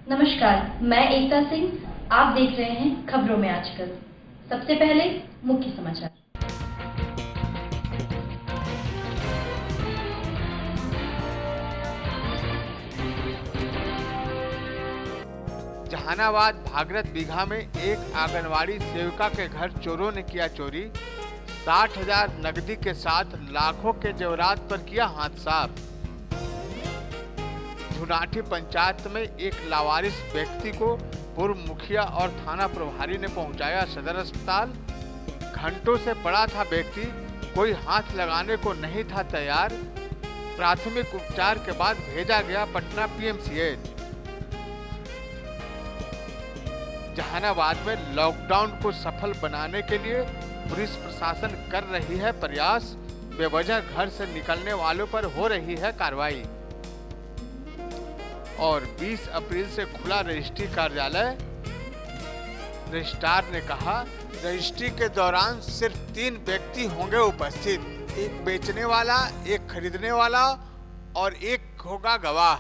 नमस्कार, मैं एकता सिंह। आप देख रहे हैं खबरों में आजकल। सबसे पहले मुख्य समाचार। जहानाबाद भागरत बीघा में एक आंगनवाड़ी सेविका के घर चोरों ने किया चोरी। 60,000 नकदी के साथ लाखों के जेवरात पर किया हाथ साफ। झुनाठी पंचायत में एक लावारिस व्यक्ति को पूर्व मुखिया और थाना प्रभारी ने पहुंचाया सदर अस्पताल। घंटों से पड़ा था व्यक्ति, कोई हाथ लगाने को नहीं था तैयार। प्राथमिक उपचार के बाद भेजा गया पटना पीएमसीएच। जहानाबाद में लॉकडाउन को सफल बनाने के लिए पुलिस प्रशासन कर रही है प्रयास। बेवजह घर से निकलने वालों पर हो रही है कार्रवाई। और 20 अप्रैल से खुला रजिस्ट्री कार्यालय। रजिस्ट्रार ने कहा, रजिस्ट्री के दौरान सिर्फ 3 व्यक्ति होंगे उपस्थित, एक बेचने वाला, एक खरीदने वाला और एक होगा गवाह।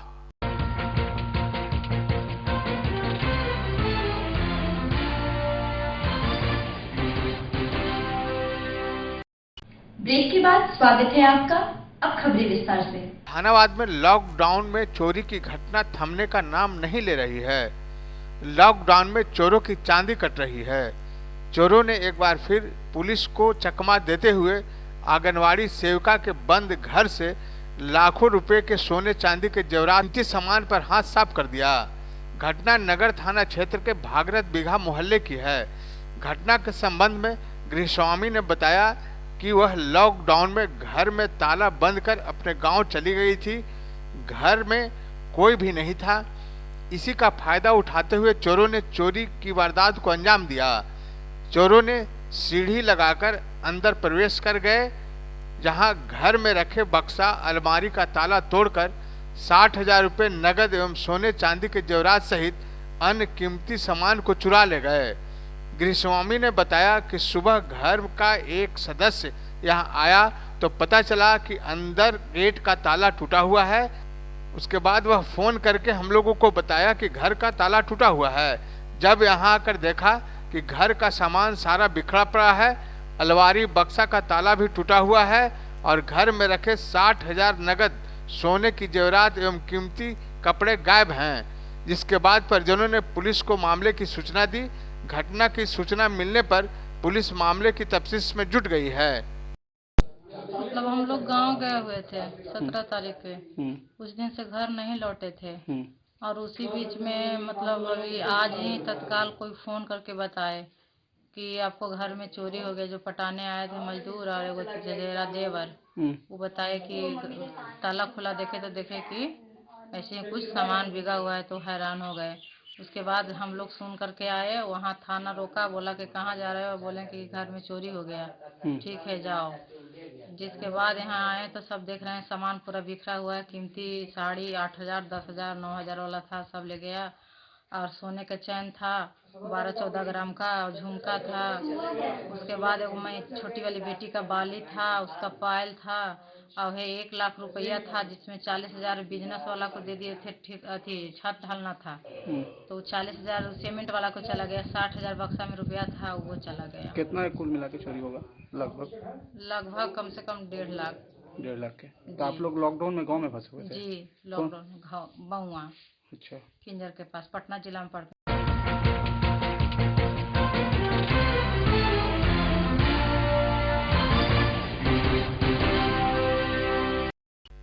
ब्रेक के बाद स्वागत है आपका। अब खबरें विस्तार से। जहानाबाद में लॉकडाउन में चोरी की घटना थमने का नाम नहीं ले रही है। लॉकडाउन में चोरों की चांदी कट रही है। चोरों ने एक बार फिर पुलिस को चकमा देते हुए आंगनवाड़ी सेविका के बंद घर से लाखों रुपए के सोने चांदी के जेवरात सामान पर हाथ साफ कर दिया। घटना नगर थाना क्षेत्र के भागरत बीघा मोहल्ले की है। घटना के संबंध में गृहस्वामी ने बताया कि वह लॉकडाउन में घर में ताला बंद कर अपने गांव चली गई थी। घर में कोई भी नहीं था। इसी का फायदा उठाते हुए चोरों ने चोरी की वारदात को अंजाम दिया। चोरों ने सीढ़ी लगाकर अंदर प्रवेश कर गए, जहां घर में रखे बक्सा अलमारी का ताला तोड़कर 60,000 रुपये नगद एवं सोने चांदी के जेवरात सहित अन्य कीमती सामान को चुरा ले गए। गृहस्वामी ने बताया कि सुबह घर का एक सदस्य यहां आया तो पता चला कि अंदर गेट का ताला टूटा हुआ है। उसके बाद वह फोन करके हम लोगों को बताया कि घर का ताला टूटा हुआ है। जब यहां आकर देखा कि घर का सामान सारा बिखरा पड़ा है, अलमारी बक्सा का ताला भी टूटा हुआ है और घर में रखे 60,000 नगद सोने की जेवरात एवं कीमती कपड़े गायब हैं। जिसके बाद परिजनों ने पुलिस को मामले की सूचना दी। घटना की सूचना मिलने पर पुलिस मामले की तफ्तीश में जुट गई है। मतलब हम लोग गांव गए हुए थे 17 तारीख के। उस दिन से घर नहीं लौटे थे और उसी बीच में मतलब अभी आज ही तत्काल कोई फोन करके बताए कि आपको घर में चोरी हो गई। जो पटाने आए थे मजदूर और एगो जजेरा देवर, वो बताए कि ताला खुला देखे तो देखे कि ऐसे कुछ सामान बिगा हुआ है, तो हैरान हो गए। उसके बाद हम लोग सुन करके आए, वहाँ थाना रोका, बोला कि कहाँ जा रहे हो, बोले कि घर में चोरी हो गया। ठीक है जाओ। जिसके बाद यहाँ आए तो सब देख रहे हैं सामान पूरा बिखरा हुआ है। कीमती साड़ी 8,000, 10,000, 9,000 वाला था, सब ले गया। और सोने का चैन था 12-14 ग्राम का, और झुमका था। उसके बाद एगो मैं छोटी वाली बेटी का बाली था, उसका पायल था, और है 1 लाख रुपया था, जिसमें 40,000 बिजनेस वाला को दे दिए थे। ठीक अथी छत ढालना था, तो 40,000 सीमेंट वाला को चला गया। 60,000 बक्सा में रुपया था, वो चला गया। कितना कुल मिला के चोरी होगा? लगभग कम से कम 1.5 लाख। 1.5 लाख के। तो आप लोग लॉकडाउन में गांव में फंसे हुए थे? जी, लॉकडाउन में बउआ अच्छा, किंजर के पास, पटना जिला में पड़ता।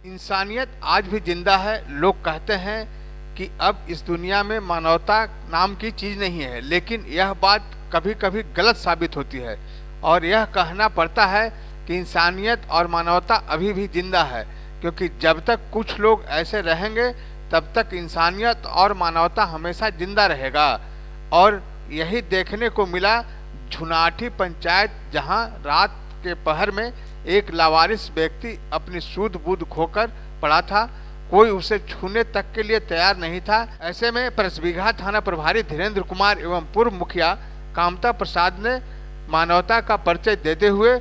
इंसानियत आज भी जिंदा है। लोग कहते हैं कि अब इस दुनिया में मानवता नाम की चीज नहीं है, लेकिन यह बात कभी कभी गलत साबित होती है और यह कहना पड़ता है कि इंसानियत और मानवता अभी भी जिंदा है, क्योंकि जब तक कुछ लोग ऐसे रहेंगे तब तक इंसानियत और मानवता हमेशा जिंदा रहेगा। और यही देखने को मिला झुनाठी पंचायत, जहां रात के पहर में एक लावारिस व्यक्ति अपनी सूध बूध खोकर पड़ा था। कोई उसे छूने तक के लिए तैयार नहीं था। ऐसे में परसबीघा थाना प्रभारी धीरेन्द्र कुमार एवं पूर्व मुखिया कामता प्रसाद ने मानवता का परिचय देते हुए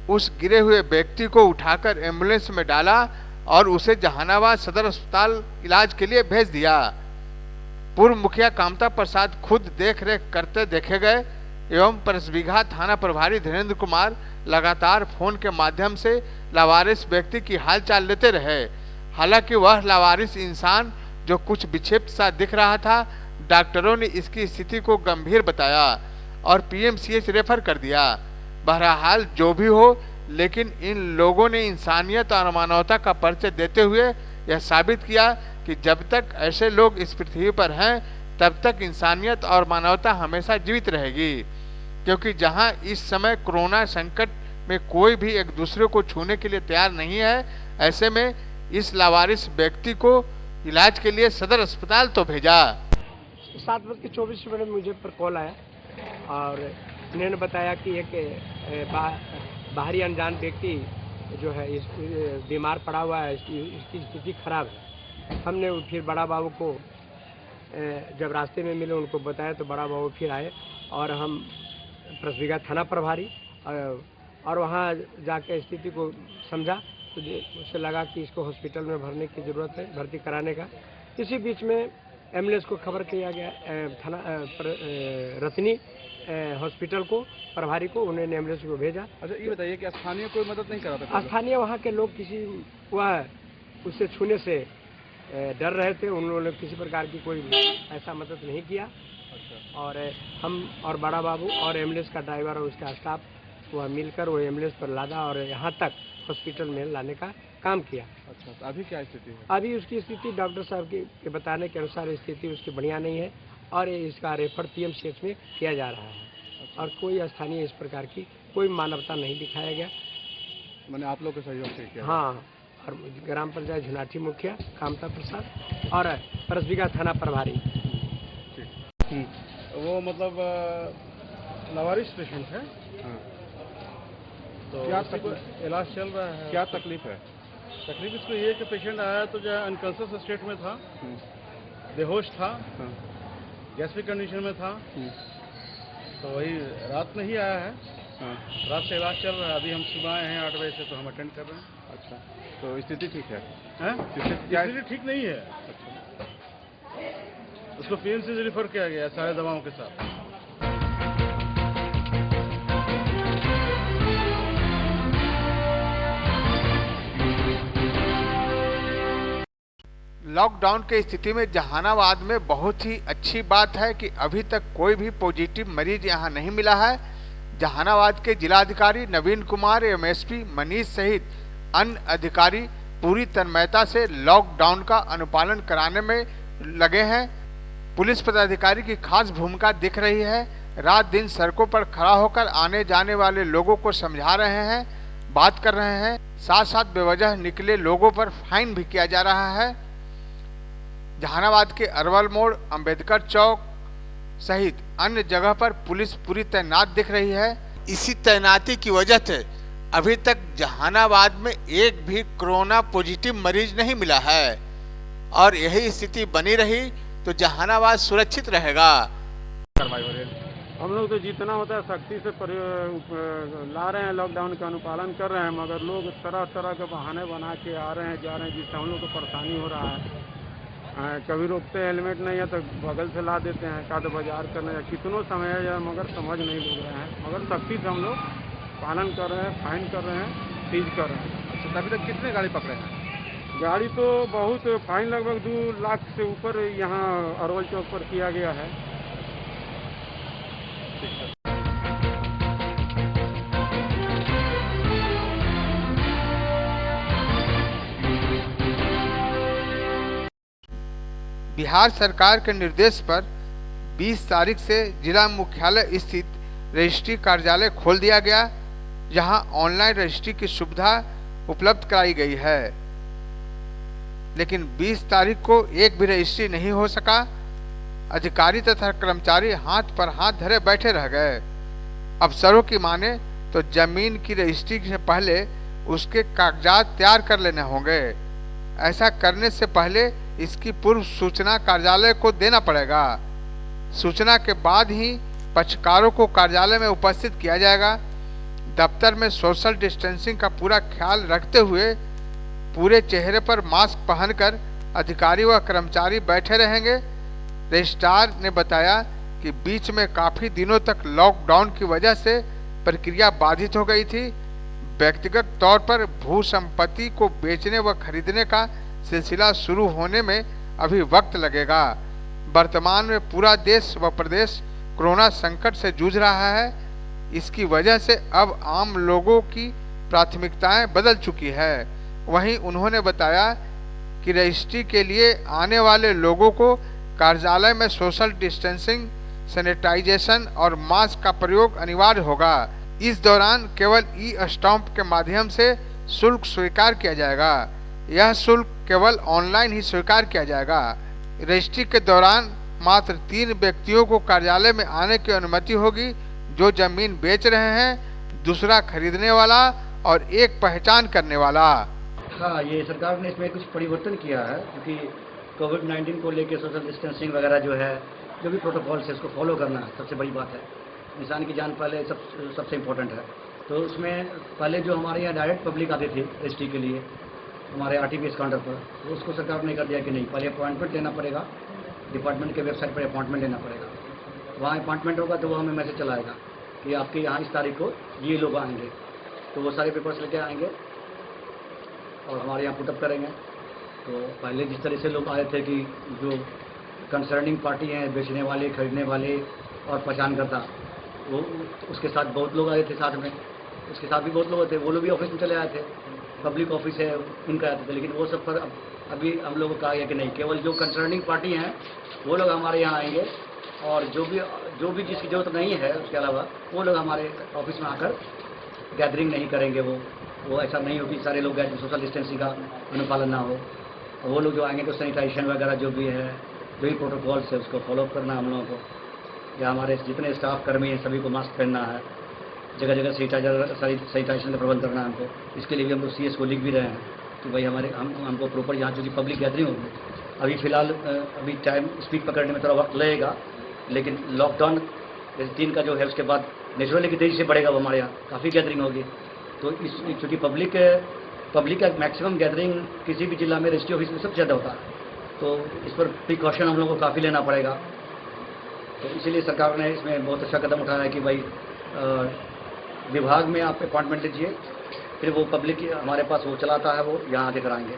उस गिरे हुए व्यक्ति को उठाकर एम्बुलेंस में डाला और उसे जहानाबाद सदर अस्पताल इलाज के लिए भेज दिया। पूर्व मुखिया कामता प्रसाद खुद देख रेख करते देखे गए एवं परसबीघा थाना प्रभारी धीरेन्द्र कुमार लगातार फोन के माध्यम से लावारिस व्यक्ति की हालचाल लेते रहे। हालांकि वह लावारिस इंसान जो कुछ विक्षिप्त सा दिख रहा था, डॉक्टरों ने इसकी स्थिति को गंभीर बताया और पीएमसीएच रेफर कर दिया। बहरहाल जो भी हो, लेकिन इन लोगों ने इंसानियत और मानवता का परिचय देते हुए यह साबित किया कि जब तक ऐसे लोग इस पृथ्वी पर हैं तब तक इंसानियत और मानवता हमेशा जीवित रहेगी। क्योंकि जहां इस समय कोरोना संकट में कोई भी एक दूसरे को छूने के लिए तैयार नहीं है, ऐसे में इस लावारिस व्यक्ति को इलाज के लिए सदर अस्पताल तो भेजा। 7:24 मुझे पर कॉल आया और उन्होंने बताया कि एक बाहरी अनजान व्यक्ति जो है इस बीमार पड़ा हुआ है, इसकी स्थिति खराब है। हमने फिर बड़ा बाबू को जब रास्ते में मिले उनको बताया तो बड़ा बाबू फिर आए और हम परसबीघा थाना प्रभारी और वहाँ जाके स्थिति को समझा तो उसे लगा कि इसको हॉस्पिटल में भरने की ज़रूरत है, भर्ती कराने का। इसी बीच में एम्बुलेंस को खबर किया गया थाना रतनी हॉस्पिटल को, प्रभारी को, उन्होंने एम्बुलेंस को भेजा। अच्छा ये बताइए कि स्थानीय कोई मदद नहीं करा था? स्थानीय वहाँ के लोग किसी वह उससे छूने से डर रहे थे, उन्होंने किसी प्रकार की कोई ऐसा मदद नहीं किया। अच्छा। और हम और बड़ा बाबू और एम्बुलेंस का ड्राइवर और उसका स्टाफ वह मिलकर वो एम्बुलेंस पर लादा और यहाँ तक हॉस्पिटल में लाने का काम किया। अच्छा, तो अभी क्या स्थिति है? अभी उसकी स्थिति डॉक्टर साहब के बताने के अनुसार स्थिति उसकी बढ़िया नहीं है और इसका रेफर पीएमसीएच में किया जा रहा है। अच्छा। और कोई स्थानीय इस प्रकार की कोई मानवता नहीं दिखाया गया। मैंने आप लोग के सहयोग से किया? हाँ, और ग्राम पंचायत झुनाठी मुखिया कामता प्रसाद और परसबीघा थाना प्रभारी। वो मतलब लावारिस पेशेंट है। हाँ। तो क्या इलाज चल रहा है? क्या तकलीफ है? तकलीफ इसको ये कि पेशेंट आया तो जो अनकॉन्शियस स्टेट में था, बेहोश था, गैस्ट्रिक कंडीशन में था, तो वही रात में ही आया है। रात से इलाज चल रहा है। अभी हम सुबह आए हैं 8 बजे से, तो हम अटेंड कर रहे हैं। अच्छा, तो स्थिति ठीक है? स्थिति ठीक नहीं है। अच्छा, उसको पीएमसी से रिफर किया गया सारे दवाओं के साथ। लॉकडाउन की स्थिति में जहानाबाद में बहुत ही अच्छी बात है कि अभी तक कोई भी पॉजिटिव मरीज यहां नहीं मिला है। जहानाबाद के जिलाधिकारी नवीन कुमार एवं एसपी मनीष सहित अन्य अधिकारी पूरी तन्मयता से लॉकडाउन का अनुपालन कराने में लगे हैं। पुलिस पदाधिकारी की खास भूमिका दिख रही है। रात दिन सड़कों पर खड़ा होकर आने जाने वाले लोगों को समझा रहे हैं, बात कर रहे हैं। साथ साथ बेवजह निकले लोगों पर फाइन भी किया जा रहा है। जहानाबाद के अरवल मोड़, अंबेडकर चौक सहित अन्य जगह पर पुलिस पूरी तैनात दिख रही है। इसी तैनाती की वजह से अभी तक जहानाबाद में एक भी कोरोना पॉजिटिव मरीज नहीं मिला है और यही स्थिति बनी रही तो जहानाबाद सुरक्षित रहेगा। हम लोग तो जितना होता है सख्ती से ला रहे हैं, लॉकडाउन का अनुपालन कर रहे हैं, मगर लोग तरह तरह के बहाने बना के आ रहे हैं, जा रहे हैं, जिससे हम लोग को परेशानी हो रहा है। कभी रोकते हैं, हेलमेट नहीं है तो बगल से ला देते हैं, का तो बाजार करने या कितनों समय है या, मगर समझ नहीं लग रहे हैं। मगर सख्ती से हम लोग पालन कर रहे हैं, फाइन कर रहे हैं, सीज कर रहे हैं। अच्छा, अभी तक कितने गाड़ी पकड़े हैं? गाड़ी तो बहुत, फाइन लगभग 2 लाख से ऊपर यहाँ अरवल चौक पर किया गया है। बिहार सरकार के निर्देश पर 20 तारीख से जिला मुख्यालय स्थित रजिस्ट्री कार्यालय खोल दिया गया, जहां ऑनलाइन रजिस्ट्री की सुविधा उपलब्ध कराई गई है। लेकिन 20 तारीख को एक भी रजिस्ट्री नहीं हो सका। अधिकारी तथा कर्मचारी हाथ पर हाथ धरे बैठे रह गए। अफसरों की माने तो जमीन की रजिस्ट्री से पहले उसके कागजात तैयार कर लेने होंगे। ऐसा करने से पहले इसकी पूर्व सूचना कार्यालय को देना पड़ेगा। सूचना के बाद ही पक्षकारों को कार्यालय में उपस्थित किया जाएगा। दफ्तर में सोशल डिस्टेंसिंग का पूरा ख्याल रखते हुए पूरे चेहरे पर मास्क पहनकर अधिकारी व कर्मचारी बैठे रहेंगे। रजिस्ट्रार ने बताया कि बीच में काफी दिनों तक लॉकडाउन की वजह से प्रक्रिया बाधित हो गई थी। व्यक्तिगत तौर पर भू संपत्ति को बेचने व खरीदने का सिलसिला शुरू होने में अभी वक्त लगेगा। वर्तमान में पूरा देश व प्रदेश कोरोना संकट से जूझ रहा है। इसकी वजह से अब आम लोगों की प्राथमिकताएं बदल चुकी है। वहीं उन्होंने बताया कि रजिस्ट्री के लिए आने वाले लोगों को कार्यालय में सोशल डिस्टेंसिंग, सैनिटाइजेशन और मास्क का प्रयोग अनिवार्य होगा। इस दौरान केवल ई-स्टाम्प के माध्यम से शुल्क स्वीकार किया जाएगा। यह शुल्क केवल ऑनलाइन ही स्वीकार किया जाएगा। रजिस्ट्री के दौरान मात्र 3 व्यक्तियों को कार्यालय में आने की अनुमति होगी, जो जमीन बेच रहे हैं, दूसरा खरीदने वाला और एक पहचान करने वाला। हाँ, ये सरकार ने इसमें कुछ परिवर्तन किया है, क्योंकि कोविड-19 को लेकर सोशल डिस्टेंसिंग वगैरह जो है, जो भी प्रोटोकॉल है उसको फॉलो करना सबसे बड़ी बात है। इंसान की जान पहले सबसे इम्पोर्टेंट है। तो उसमें पहले जो हमारे यहाँ डायरेक्ट पब्लिक आती थी रजिस्ट्री के लिए हमारे RTPS काउंटर पर, तो उसको सरकार ने कर दिया कि नहीं, पहले अपॉइंटमेंट लेना पड़ेगा, डिपार्टमेंट के वेबसाइट पर अपॉइंटमेंट लेना पड़ेगा। वहाँ अपॉइंटमेंट होगा तो वो हमें मैसेज चलाएगा कि आपके यहाँ इस तारीख को ये लोग आएंगे, तो वो सारे पेपर्स लेके आएंगे और हमारे यहाँ पुटअप करेंगे। तो पहले जिस तरह से लोग आए थे कि जो कंसर्निंग पार्टी हैं, बेचने वाले, खरीदने वाले और पहचानकर्ता, वो उसके साथ बहुत लोग आए थे, साथ में उसके साथ भी बहुत लोग थे, वो लोग भी ऑफिस में चले आए थे, पब्लिक ऑफिस है उनका आते थे। लेकिन वो सब पर अभी हम लोगों को कहा गया कि नहीं, केवल जो कंसर्निंग पार्टी हैं वो लोग हमारे यहाँ आएंगे और जो भी जिसकी जरूरत नहीं है उसके अलावा वो लोग हमारे ऑफिस में आकर गैदरिंग नहीं करेंगे। वो ऐसा नहीं हो कि सारे लोग सोशल डिस्टेंसिंग का अनुपालन ना हो। वो लोग जो आएंगे तो सैनिटाइजेशन वगैरह जो भी है, जो भी प्रोटोकॉल्स है उसको फॉलो करना हम लोगों को, या हमारे जितने स्टाफ कर्मी हैं सभी को मास्क पहनना है, जगह जगह सैनिटाइजेशन का प्रबंध करना है हमको। इसके लिए भी हम लोग CS को लिख भी रहे हैं कि भाई हमको प्रॉपर यहाँ चूँकि पब्लिक गैदरिंग होगी, अभी फ़िलहाल अभी टाइम स्पीड पकड़ने में थोड़ा वक्त लगेगा, लेकिन लॉकडाउन 3 का जो है उसके बाद नेचुरली की तेज़ी से बढ़ेगा, वो हमारे यहाँ काफ़ी गैदरिंग होगी। तो इस चूँकि पब्लिक का मैक्सिमम गैदरिंग किसी भी जिला में रजिस्ट्री ऑफिस में सबसे ज़्यादा होता है, तो इस पर प्रिकॉशन हम लोगों को काफ़ी लेना पड़ेगा। तो इसीलिए सरकार ने इसमें बहुत अच्छा कदम उठाया है कि भाई विभाग में आप अपॉइंटमेंट लीजिए, फिर वो पब्लिक हमारे पास वो चलाता है, वो यहाँ आके कराएंगे।